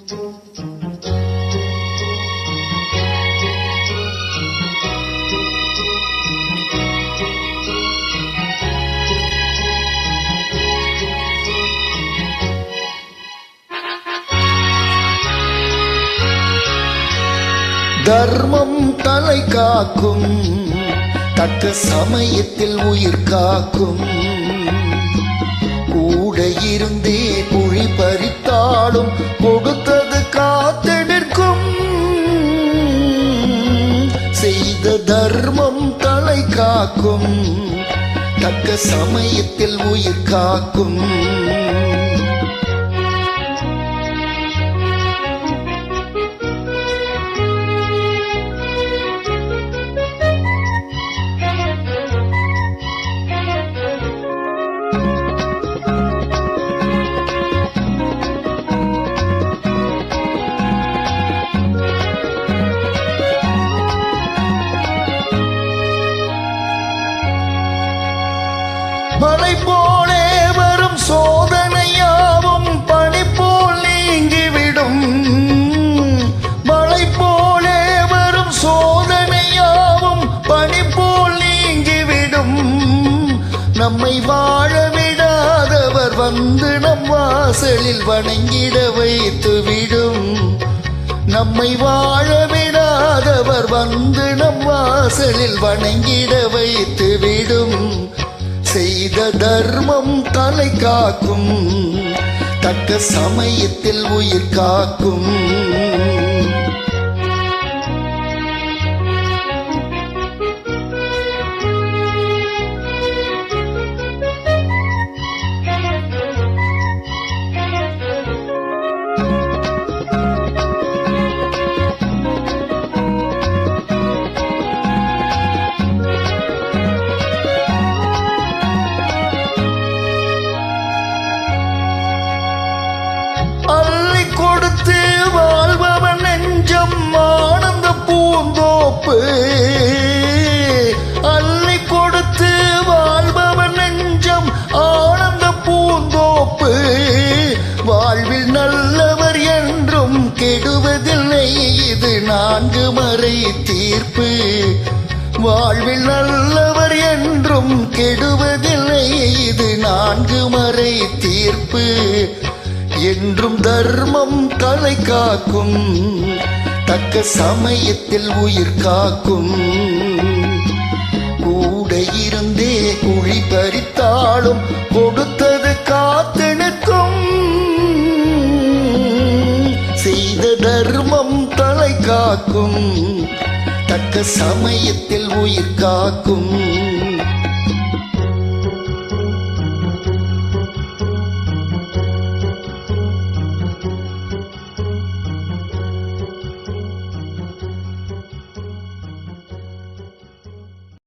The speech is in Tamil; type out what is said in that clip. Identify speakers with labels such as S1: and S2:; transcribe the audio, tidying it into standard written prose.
S1: தர்மம் தலை காக்கும், தக்க சமயத்தில் உயிர் காக்கும். கூட இருந்தே குழி பறித்தாலும் கொடுத்தது காத்து நிற்கும். செய்த தர்மம் தலை காக்கும், தக்க சமயத்தில் உயிர் காக்கும். மலை போலே வரும் சோதனையாவும் பனி போல் நீங்கிவிடும். மலை போலே வரும் சோதனையாவும் பனி போல் நீங்கிவிடும். நம்மை வாழ விடாதவர் வந்து நம் வாசலில் வணங்கிட வைத்துவிடும். நம்மை வாழ விடாதவர் வந்து நம் வாசலில் வணங்கிட வைத்துவிடும். செய்த தர்மம் தலை காக்கும், தக்க சமயத்தில் உயிர் காக்கும். அள்ளி கொடுத்து வாழ்பவன் நெஞ்சம் ஆனந்த பூந்தோப்பு. அள்ளி கொடுத்து வாழ்பவன் நெஞ்சம் ஆனந்த பூந்தோப்பு. வாழ்வில் நல்லவர் என்றும் கெடுவதில்லை, இது 4 மறை தீர்ப்பு. வாழ்வில் நல்லவர் என்றும் கெடுவதில்லை, இது 4 மறை தீர்ப்பு. என்றும் தர்மம் தலை காக்கும், தக்க சமயத்தில் உயிர் காக்கும். கூட இருந்தே குழி பறித்தாலும் கொடுத்தது காத்து நிற்கும். செய்த தர்மம் தலை காக்கும், தக்க சமயத்தில் உயிர் காக்கும்.